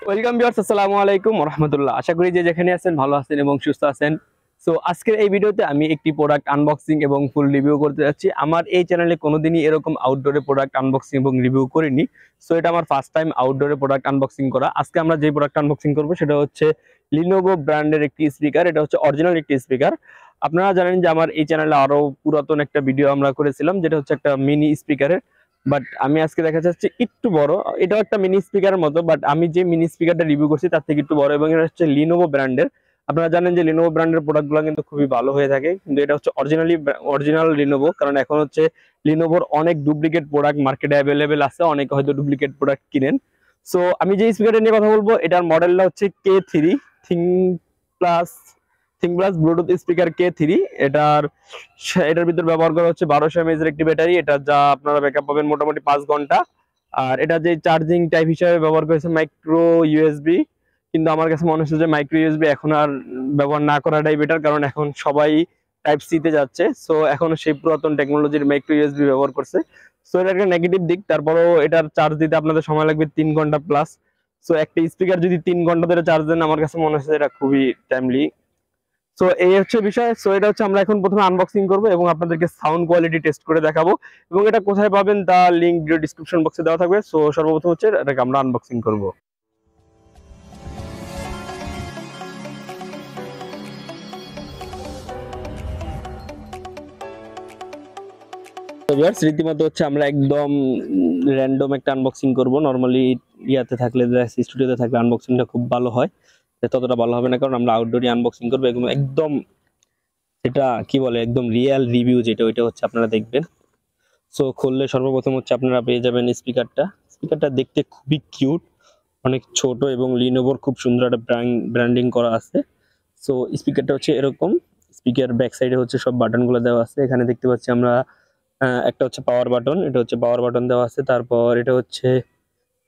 Welcome viewers, আসসালামু আলাইকুম ওয়া রাহমাতুল্লাহ। আশা করি যে যেখানে আছেন ভালো আছেন এবং সুস্থ আছেন। সো আজকের এই ভিডিওতে আমি একটি প্রোডাক্ট আনবক্সিং এবং ফুল রিভিউ করতে যাচ্ছি। আমার এই চ্যানেলে কোনোদিনই এরকম আউটডোরে প্রোডাক্ট আনবক্সিং এবং রিভিউ করিনি। সো এটা আমার ফার্স্ট টাইম আউটডোরে প্রোডাক্ট আনবক্সিং করা। আজকে আমরা যে প্রোডাক্ট আনবক্সিং করব সেটা হচ্ছে লিনোভো ব্র্যান্ডের একটি স্পিকার। এটা হচ্ছে অরিজিনাল একটি স্পিকার। আপনারা জানেন যে আমার এই চ্যানেলে আরো পুরাতন একটা ভিডিও আমরা করেছিলাম, যেটা হচ্ছে একটা মিনি স্পিকারের। বাট আমি আজকে দেখা যাচ্ছে একটু বড়। এটাও একটা মিনি স্পিকারের মতো, বাট আমি যে মিনি স্পিকারটা রিভিউ করছি তার থেকে একটু বড়, এবং এটা হচ্ছে লিনোভো ব্র্যান্ডের। আপনারা জানেন যে লিনোভো ব্র্যান্ডের প্রোডাক্টগুলো কিন্তু খুবই ভালো হয়ে থাকে, কিন্তু এটা হচ্ছে অরিজিনাল লিনোভো। কারণ এখন হচ্ছে লিনোভোর অনেক ডুপ্লিকেট প্রোডাক্ট মার্কেটে অ্যাভেলেবেল আছে, অনেকে হয়তো ডুপ্লিকেট প্রোডাক্ট কিনেন। সো আমি যে স্পিকারটা নিয়ে কথা বলবো এটার মডেলটা হচ্ছে K3 plus plus Bluetooth speaker K3। এটার ভিতর ব্যবহার করা হচ্ছে 1200 mAh এর একটি ব্যাটারি। এটা যা আপনারা ব্যাকআপ পাবেন মোটামুটি 5 ঘন্টা। আর এটা যে চার্জিং টাইপ হিসেবে ব্যবহার করেছে মাইক্রো ইউএসবি, কিন্তু আমার কাছে মনে হচ্ছে যে মাইক্রো ইউএসবি এখন আর ব্যবহার না করাটাই বেটার, কারণ এখন সবাই টাইপ সি তে যাচ্ছে। সো এখন সেই পুরাতন টেকনোলজির মাইক্রো ইউএসবি ব্যবহার করছে। সো এটা একটা নেগেটিভ দিক। তারপরেও এটার চার্জ দিতে আপনাদের সময় লাগবে 3 ঘন্টা প্লাস। সো একটা স্পিকার যদি 3 ঘন্টা ধরে চার্জ দেন, আমার কাছে মনে হচ্ছে এটা খুবই টাইমলি। সো এই হচ্ছে বিষয়। সো এটা হচ্ছে আমরা এখন প্রথমে আনবক্সিং করব এবং আপনাদেরকে সাউন্ড কোয়ালিটি টেস্ট করে দেখাবো, এবং এটা কোথায় পাবেন তা লিংক ভিডিও ডিসক্রিপশন বক্সে দেওয়া থাকবে। সো সর্বপ্রথম হচ্ছে এটাকে আমরা আনবক্সিং করব। রীতিমতো হচ্ছে আমরা একদম র্যান্ডম একটা আনবক্সিং করব। নর্মালি ইয়াতে থাকলে, স্টুডিওতে থাকলে আনবক্সিংটা খুব ভালো হয়, ততটা ভালো হবে না, কারণ আমরা আউটডোরে আনবক্সিং করবো একদম এটা কি বলে একদম রিয়েল রিভিউ যেটা, ওইটা হচ্ছে আপনারা দেখবেন। সো খুললে সর্বপ্রথম হচ্ছে আপনারা পেয়ে যাবেন স্পিকারটা দেখতে খুবই কিউট, অনেক ছোট, এবং লিনোভোর খুব সুন্দর একটা ব্র্যান্ডিং করা আছে। সো স্পিকারটা হচ্ছে এরকম। স্পিকার ব্যাক সাইডে হচ্ছে সব বাটনগুলো দেওয়া আছে। এখানে দেখতে পাচ্ছি আমরা একটা হচ্ছে পাওয়ার বাটন, এটা হচ্ছে পাওয়ার বাটন দেওয়া আছে। তারপর এটা হচ্ছে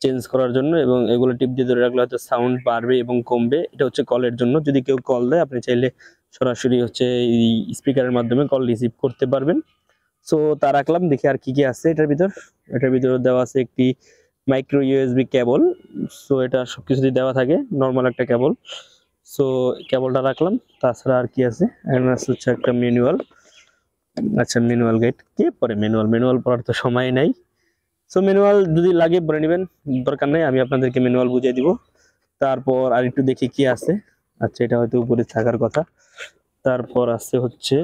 চেঞ্জ করার জন্য, এবং এগুলো টিপ দিয়ে ধরে রাখলে হয়তো সাউন্ড বাড়বে এবং কমবে। এটা হচ্ছে কলের জন্য, যদি কেউ কল দেয় আপনি চাইলে সরাসরি হচ্ছে এই স্পিকারের মাধ্যমে কল রিসিভ করতে পারবেন। সো তা রাখলাম, দেখি আর কি কি আছে এটার ভিতর দেওয়া আছে একটি মাইক্রো ইউএসবি কেবল। সো এটা সবকিছু দিয়ে দেওয়া থাকে, নর্মাল একটা কেবল। সো কেবলটা রাখলাম। তাছাড়া আর কি আছে, এখানে আছে হচ্ছে একটা ম্যানুয়াল। আচ্ছা, ম্যানুয়াল গাইড কে পরে, ম্যানুয়াল পড়ার তো সময় নাই। সো ম্যানুয়াল যদি লাগে পড়ে নেবেন, দরকার নাই, আমি আপনাদেরকে ম্যানুয়াল বুঝিয়ে দিব। তারপর আর একটু দেখি কি আছে। আচ্ছা, এটা হয়তো উপরে থাকার কথা। তারপর আছে হচ্ছে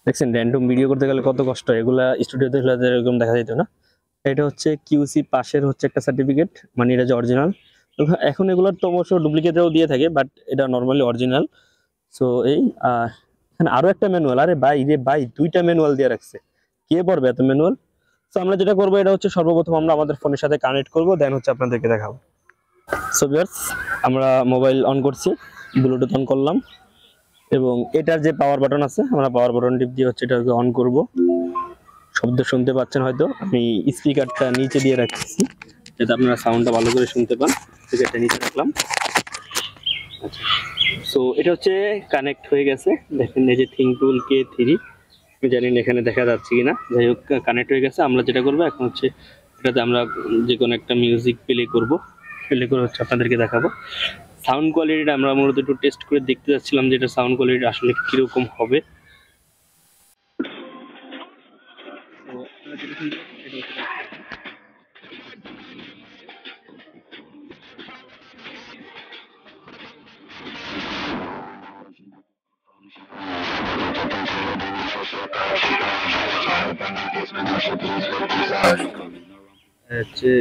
দেখছেন, র্যান্ডম ভিডিও করতে গেলে কত কষ্ট, এগুলা স্টুডিওতে হলে এরকম দেখা যেত না। এটা হচ্ছে কিউসি পাশের হচ্ছে একটা সার্টিফিকেট, মানে এটা যে অরিজিনাল। এখন এগুলোর তো অবশ্য ডুপ্লিকেটও দিয়ে থাকে, বাট এটা নর্মালি অরিজিনাল। সো এই এখানে আরো একটা ম্যানুয়াল। আরে ভাই দুইটা ম্যানুয়াল দিয়ে রাখছে, কে পড়বে এত ম্যানুয়াল? সো আমরা যেটা করবো, এটা হচ্ছে সর্বপ্রথম আমরা আমাদের ফোনের সাথে কানেক্ট করবো, দেন হচ্ছে আপনাদেরকে দেখাবো। সো ভিউয়ার্স, আমরা মোবাইল অন করছি, ব্লুটুথ অন করলাম, এবং এটার যে পাওয়ার বাটন আছে, আমরা পাওয়ার বাটন টিপ দিয়ে হচ্ছে এটাকে অন করব। শব্দ শুনতে পাচ্ছেন হয়তো, আমি স্পিকারটা নিচে দিয়ে রাখছি যাতে আপনারা সাউন্ডটা ভালো করে শুনতে পান। স্পিকারটা নিচে রাখলাম। আচ্ছা, সো এটা হচ্ছে কানেক্ট হয়ে গেছে। দেখেন এই যে থিংটুল K3, আমি জানি না এখানে দেখা যাচ্ছে কিনা, যাই হোক কানেক্ট হয়ে গেছে। আমরা যেটা করবো এখন হচ্ছে এটাতে আমরা যে কোনো একটা মিউজিক প্লে করে হচ্ছে আপনাদেরকে দেখাবো। সাউন্ড কোয়ালিটিটা আমরা মূলত একটু টেস্ট করে দেখতে যাচ্ছিলাম যে এটা সাউন্ড কোয়ালিটি আসলে কিরকম হবে।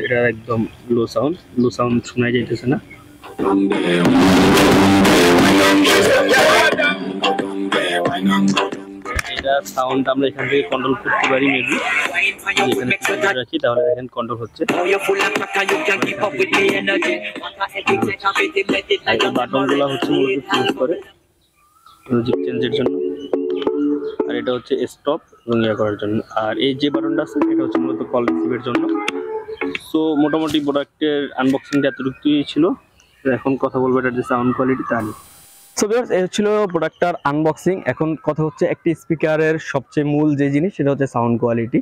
এটা একদম লো সাউন্ড শোনাই যাইতেছে না। এটা সাউন্ড আমরা এখান থেকে কন্ট্রোল করতে পারি, মেবি এখানে রাখি তাহলে দেখেন কন্ট্রোল হচ্ছে। বাটনগুলো হচ্ছে মূলত চেঞ্জ করে মিউজিক চেঞ্জের জন্য, আর এটা হচ্ছে স্টপ এবং ইয়ে করার জন্য। আর এই যে বাটনটা আছে এটা হচ্ছে মূলত কল রিসিভের জন্য। সো মোটামুটি প্রোডাক্টের আনবক্সিংটা এতটুকুই ছিল। এখন কথা বলবো এটার যে সাউন্ড কোয়ালিটি তা নিয়ে। সো ভিউয়ার্স, এই ছিল প্রোডাক্টটার আনবক্সিং। এখন কথা হচ্ছে একটি স্পিকারের সবচেয়ে মূল যে জিনিস সেটা হচ্ছে সাউন্ড কোয়ালিটি।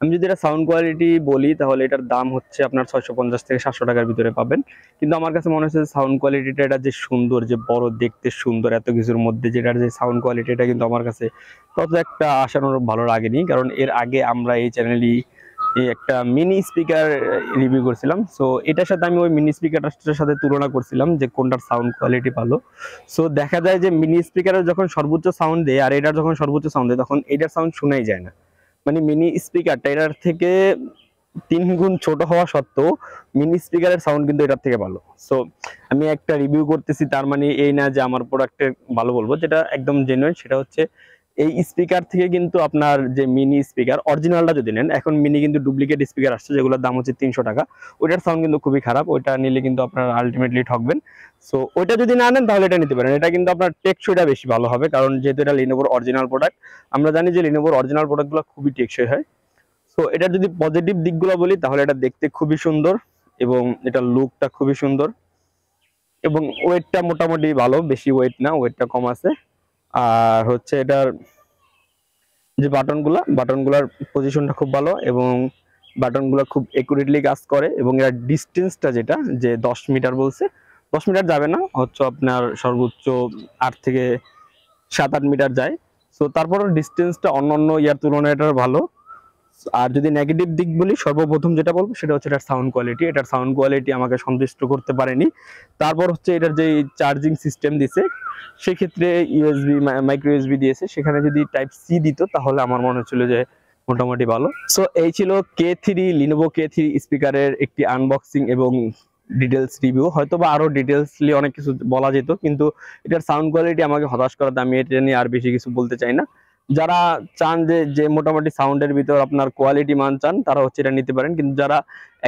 আমি যদি এটা সাউন্ড কোয়ালিটি বলি তাহলে এটার দাম হচ্ছে আপনার 650 থেকে 700 টাকার ভিতরে পাবেন। কিন্তু আমার কাছে মনে হচ্ছে সাউন্ড কোয়ালিটিটা এটা যে সুন্দর, যে বড় দেখতে সুন্দর এত কিছুর মধ্যে, যেটার যে সাউন্ড কোয়ালিটি, এটা কিন্তু আমার কাছে তত একটা আশানুরূপ ভালো লাগেনি। কারণ এর আগে আমরা এই চ্যানেলই একটা মিনি স্পিকার রিভিউ করছিলাম। সো এটার সাথে আমি ওই মিনি স্পিকারটার সাথে তুলনা করছিলাম যে কোনটার সাউন্ড কোয়ালিটি ভালো। সো দেখা যায় যে মিনি স্পিকারের যখন সর্বোচ্চ সাউন্ড দেয় আর এটার যখন সর্বোচ্চ সাউন্ড দেয় তখন এটার সাউন্ড শোনাই যায় না। মানে মিনি স্পিকারটা এটার থেকে 3 গুণ ছোট হওয়া সত্ত্বেও মিনি স্পিকারের সাউন্ড কিন্তু এটার থেকে ভালো। সো আমি একটা রিভিউ করতেছি তার মানে এই না যে আমার প্রোডাক্টের ভালো বলবো, যেটা একদম জেনুইন সেটা হচ্ছে এই স্পিকার থেকে কিন্তু আপনার যে মিনি স্পিকার অরিজিনালটা যদি নেন, এখন মিনি কিন্তু ডুপ্লিকেট স্পিকার আসছে যেগুলোর দাম হচ্ছে 300 টাকা, ওইটার সাউন্ড কিন্তু খুবই খারাপ, ওইটা নিলে কিন্তু আপনার আলটিমেটলি ঠকবেন। সো ওইটা যদি না নেন তাহলে এটা নিতে পারেন, এটা কিন্তু আপনার টেকসইটা বেশি ভালো হবে, কারণ যেহেতু এটা লিনোভোর অরিজিনাল প্রোডাক্ট। আমরা জানি যে লিনোভোর অরিজিনাল প্রোডাক্টগুলো খুবই টেকসই হয়। সো এটার যদি পজিটিভ দিকগুলো বলি তাহলে এটা দেখতে খুবই সুন্দর এবং এটার লুকটা খুবই সুন্দর এবং ওয়েটটা মোটামুটি ভালো, বেশি ওয়েট না, ওয়েটটা কম আছে। আর হচ্ছে এটার যে বাটনগুলার পজিশনটা খুব ভালো এবং বাটনগুলো খুব একুরেটলি কাজ করে এবং এর ডিস্টেন্সটা যেটা যে 10 মিটার বলছে, 10 মিটার যাবে না, হচ্ছে আপনার সর্বোচ্চ 8 থেকে 7-8 মিটার যায়। সো তারপর ডিস্টেন্সটা অন্যান্য ইয়ার তুলনায় এটার ভালো। আর যদি নেগেটিভ দিক বলি, সর্বপ্রথম যেটা বলবো সেটা হচ্ছে এটার সাউন্ড কোয়ালিটি। এটার সাউন্ড কোয়ালিটি আমাকে সন্তুষ্ট করতে পারেনি। তারপর হচ্ছে এটার যে চার্জিং সিস্টেম দিছে সেক্ষেত্রে ইউএসবি, মাইক্রো ইউএসবি দিয়েছে, সেখানে যদি টাইপ সি দিত তাহলে আমার মনে হচ্ছিল যে মোটামুটি ভালো। সো এই ছিল লিনোভো K3 স্পিকারের একটি আনবক্সিং এবং ডিটেলস রিভিউ। হয়তো বা আরো ডিটেলসলি অনেক কিছু বলা যেত, কিন্তু এটার সাউন্ড কোয়ালিটি আমাকে হতাশ করাতে আমি এটা নিয়ে আর বেশি কিছু বলতে চাই না। যারা চান যে মোটামুটি সাউন্ডের ভিতর আপনার কোয়ালিটি মান চান তারা হচ্ছে এটা নিতে পারেন, কিন্তু যারা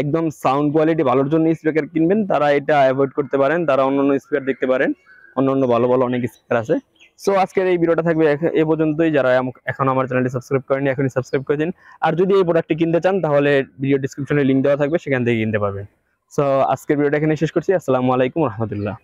একদম সাউন্ড কোয়ালিটি ভালোর জন্য স্পিকার কিনবেন তারা এটা অ্যাভয়েড করতে পারেন, তারা অন্যান্য স্পিকার দেখতে পারেন, অন্যান্য ভালো ভালো অনেক স্পিকার আছে। সো আজকের এই ভিডিওটা থাকবে এ পর্যন্তই। যারা এখন আমার চ্যানেলটি সাবস্ক্রাইব করেনি এখনই সাবস্ক্রাইব করে দিন। আর যদি এই প্রোডাক্টটি কিনতে চান তাহলে ভিডিও ডিসক্রিপশনে লিংক দেওয়া থাকবে, সেখান থেকে কিনতে পারবেন। সো আজকের ভিডিওটা এখানে শেষ করছি। আসসালামু আলাইকুম রহমতুল্লাহ।